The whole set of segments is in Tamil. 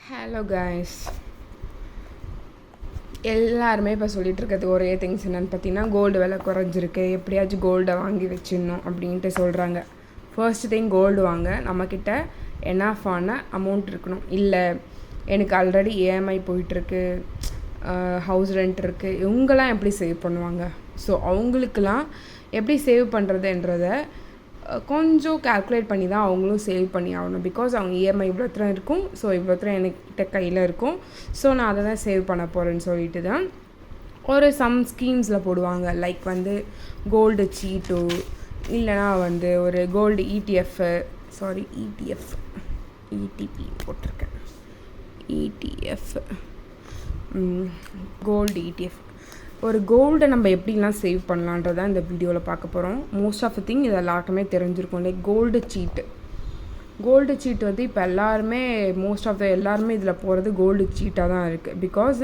ஹலோ கைஸ், எல்லாருமே இப்போ சொல்லிகிட்டு இருக்கிறது ஒரே திங்ஸ் என்னென்னு பார்த்தீங்கன்னா, கோல்டு விலை குறைஞ்சிருக்கு, எப்படியாச்சும் கோல்டை வாங்கி வச்சிடணும் அப்படின்ட்டு சொல்கிறாங்க. ஃபர்ஸ்ட் திங், கோல்டு வாங்க நம்மக்கிட்ட எனாஃபான அமௌண்ட் இருக்கணும். இல்லை எனக்கு ஆல்ரெடி இஎம்ஐ போயிட்டுருக்கு, ஹவுஸ் ரெண்ட் இருக்குது, இவங்கெல்லாம் எப்படி சேவ் பண்ணுவாங்க? ஸோ அவங்களுக்கெல்லாம் எப்படி சேவ் பண்ணுறதுன்றதை கொஞ்சம் கால்குலேட் பண்ணி தான் அவங்களும் சேவ் பண்ணி ஆகணும். பிகாஸ் அவங்க இஎம்ஐ இவ்வளோத்தரம் இருக்கும், ஸோ இவ்வளோத்தரம் என்கிட்ட கையில் இருக்கும், ஸோ நான் அதை தான் சேவ் பண்ண போகிறேன்னு சொல்லிட்டு தான் ஒரு சம் ஸ்கீம்ஸில் போடுவாங்க. லைக் வந்து கோல்டு சீட்டு, இல்லைனா வந்து ஒரு கோல்டு இடிபி போட்டிருக்கேன், இடிஎஃப், கோல்டு இடிஎஃப். ஒரு கோல்டை நம்ம எப்படிலாம் சேவ் பண்ணலான்றதான் இந்த வீடியோவில் பார்க்க போகிறோம். மோஸ்ட் ஆஃப் த திங் இது எல்லாருக்குமே தெரிஞ்சிருக்கும். லைக் கோல்டு சீட்டு வந்து இப்போ எல்லாருமே இதில் போகிறது கோல்டு சீட்டாக தான் இருக்குது. பிகாஸ்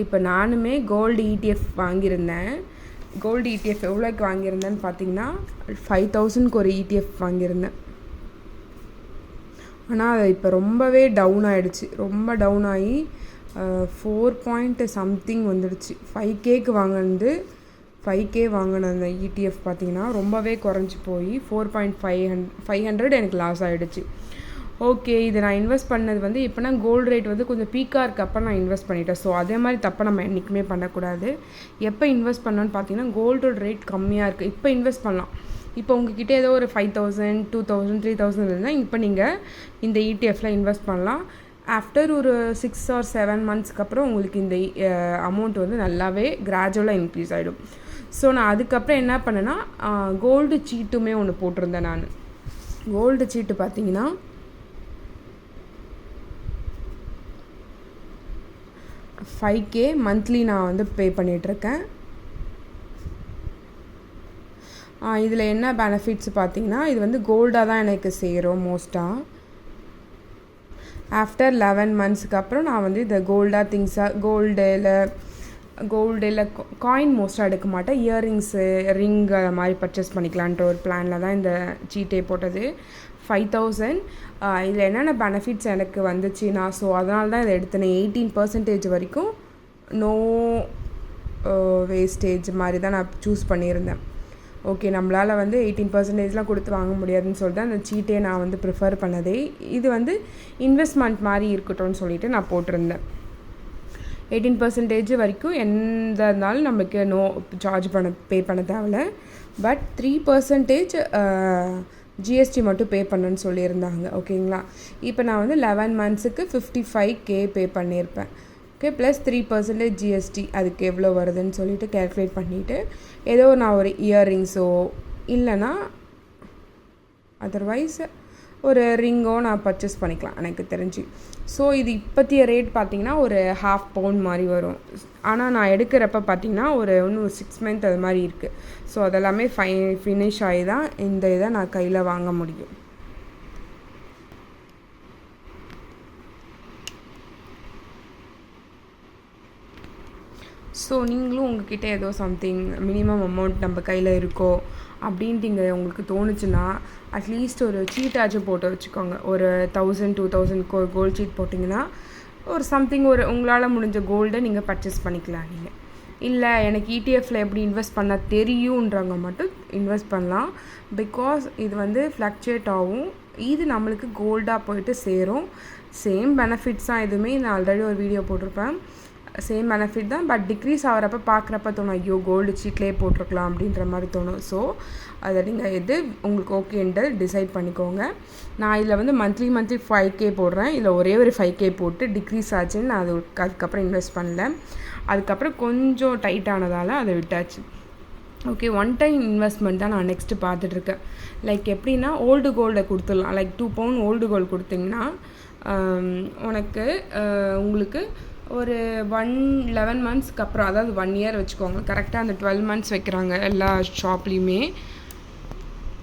இப்போ நானுமே கோல்டு இடிஎஃப் வாங்கியிருந்தேன். கோல்டு இடிஎஃப் எவ்வளோக்கு வாங்கியிருந்தேன்னு பார்த்தீங்கன்னா 5000க்கு ஒரு இடிஎஃப் வாங்கியிருந்தேன். ஆனால் அது இப்போ ரொம்பவே டவுன் ஆகிடுச்சு. ரொம்ப டவுன் ஆகி 4 வந்துடுச்சு. 5Kக்கு வாங்கினது 5K வாங்கின அந்த இடிஎஃப் பார்த்திங்கன்னா ரொம்பவே குறைஞ்சி போய் 4,500 எனக்கு லாஸ் ஆகிடுச்சு. ஓகே, இதை நான் இன்வெஸ்ட் பண்ணது வந்து இப்போனா கோல்டு ரேட் வந்து கொஞ்சம் பீக்காக இருக்கப்போ நான் இன்வெஸ்ட் பண்ணிட்டேன். ஸோ அதே மாதிரி தப்பை நம்ம என்றைக்குமே பண்ணக்கூடாது. எப்போ இன்வெஸ்ட் பண்ணோன்னு பார்த்தீங்கன்னா கோல்டோட ரேட் கம்மியாக இருக்குது, இப்போ இன்வெஸ்ட் பண்ணலாம். இப்போ உங்ககிட்ட ஏதோ ஒரு 5,000, 2,000, 3,000 இருந்தால் இப்போ நீங்கள் இந்த இடிஎஃப்பில் இன்வெஸ்ட் பண்ணலாம். ஆஃப்டர் ஒரு 6 or 7 monthsக்கு அப்புறம் உங்களுக்கு இந்த அமௌண்ட் வந்து நல்லாவே கிராஜுவலாக இன்க்ரீஸ் ஆகிடும். ஸோ நான் அதுக்கப்புறம் என்ன பண்ணேன்னா கோல்டு சீட்டுமே ஒன்று போட்டிருந்தேன். நான் கோல்டு சீட்டு பார்த்தீங்கன்னா 5K மந்த்லி நான் வந்து பே பண்ணிகிட்ருக்கேன். இதில் என்ன பெனிஃபிட்ஸ் பார்த்தீங்கன்னா, இது வந்து கோல்டாக தான் எனக்கு சேரும். மோஸ்ட்டாக ஆஃப்டர் 11 monthsக்கு அப்புறம் நான் வந்து இந்த கோல்டில் காயின் மோஸ்ட்டாக எடுக்க மாட்டேன். இயரிங்ஸு, ரிங் அது மாதிரி பர்ச்சேஸ் பண்ணிக்கலான்ற ஒரு பிளானில் தான் இந்த சீட்டே போட்டது. 5,000 இதில் என்னென்ன பெனிஃபிட்ஸ் எனக்கு வந்துச்சுன்னா, ஸோ அதனால தான் இதை எடுத்தேன். 18% வரைக்கும் நோ வேஸ்டேஜ் மாதிரி தான் நான் சூஸ் பண்ணியிருந்தேன். ஓகே, நம்மளால் வந்து 18%லாம் கொடுத்து வாங்க முடியாதுன்னு சொல்லிட்டு அந்த சீட்டே நான் வந்து ப்ரிஃபர் பண்ணதே. இது வந்து இன்வெஸ்ட்மெண்ட் மாதிரி இருக்கட்டும்னு சொல்லிட்டு நான் போட்டிருந்தேன். 18% வரைக்கும் எந்த இருந்தாலும் நம்மளுக்கு பே பண்ண தேவையில்ல. பட் 3% ஜிஎஸ்டி மட்டும் பே பண்ணணுன்னு சொல்லியிருந்தாங்க. ஓகேங்களா, இப்போ நான் வந்து 11 monthsக்கு 55K பே பண்ணியிருப்பேன். ஓகே, ப்ளஸ் 3% ஜிஎஸ்டி, அதுக்கு எவ்வளோ வருதுன்னு சொல்லிட்டு கேல்குலேட் பண்ணிவிட்டு ஏதோ நான் ஒரு இயரிங்ஸோ இல்லைனா அதர்வைஸ் ஒரு ரிங்கோ நான் பர்ச்சேஸ் பண்ணிக்கலாம் எனக்கு தெரிஞ்சு. ஸோ இது இப்போத்திய ரேட் பார்த்திங்கன்னா ஒரு ½ பவுண்ட் மாதிரி வரும். ஆனால் நான் எடுக்கிறப்ப பார்த்திங்கன்னா இன்னும் 6 months அது மாதிரி இருக்குது. ஸோ அதெல்லாமே ஃபினிஷ் ஆகி தான் இந்த இதை நான் கையில் வாங்க முடியும். ஸோ நீங்களும் உங்ககிட்ட ஏதோ சம்திங் மினிமம் அமௌண்ட் நம்ம கையில் இருக்கோ அப்படின்ட்டு உங்களுக்கு தோணுச்சுன்னா அட்லீஸ்ட் ஒரு சீட்டாச்சும் போட்டு வச்சுக்கோங்க. ஒரு 1,000, 2,000க்கு ஒரு கோல்டு சீட் போட்டிங்கன்னா ஒரு சம்திங் உங்களால் முடிஞ்ச கோல்டை நீங்கள் பர்ச்சேஸ் பண்ணிக்கலாம். நீங்கள் இல்லை எனக்கு இடிஎஃப்பில் எப்படி இன்வெஸ்ட் பண்ண தெரியுன்றவங்க மட்டும் இன்வெஸ்ட் பண்ணலாம். பிகாஸ் இது வந்து ஃப்ளக்சுவேட் ஆகும், இது நம்மளுக்கு கோல்டாக போயிட்டு சேரும். சேம் பெனிஃபிட்ஸ் தான், எதுவுமே நான் ஆல்ரெடி ஒரு வீடியோ போட்டிருப்பேன். சேம் பெனிஃபிட் தான், பட் டிக்ரீஸ் ஆகிறப்ப பார்க்குறப்ப தோணும், ஐயோ கோல்டு சீட்லேயே போட்டிருக்கலாம் அப்படின்ற மாதிரி தோணும். ஸோ அதை நீங்கள் எது உங்களுக்கு ஓகேன்ட்டு டிசைட் பண்ணிக்கோங்க. நான் இதில் வந்து மந்த்லி 5K போடுறேன். இதில் ஒரே ஒரு 5K போட்டு டிக்ரீஸ் ஆச்சுன்னு நான் அதுக்கப்புறம் இன்வெஸ்ட் பண்ணல. அதுக்கப்புறம் கொஞ்சம் டைட் ஆனதால் அதை விட்டாச்சு. ஓகே, ஒன் டைம் இன்வெஸ்ட்மெண்ட் தான் நான் நெக்ஸ்ட்டு பார்த்துட்ருக்கேன். லைக் எப்படின்னா ஓல்டு கோல்டை கொடுத்துடலாம். லைக் 2 pound ஓல்டு கோல்டு கொடுத்திங்கன்னா உங்களுக்கு ஒரு 11 monthsக்கு அப்புறம், அதாவது 1 year வச்சுக்கோங்க, கரெக்டாக அந்த 12 months வைக்கிறாங்க எல்லா ஷாப்லேயுமே.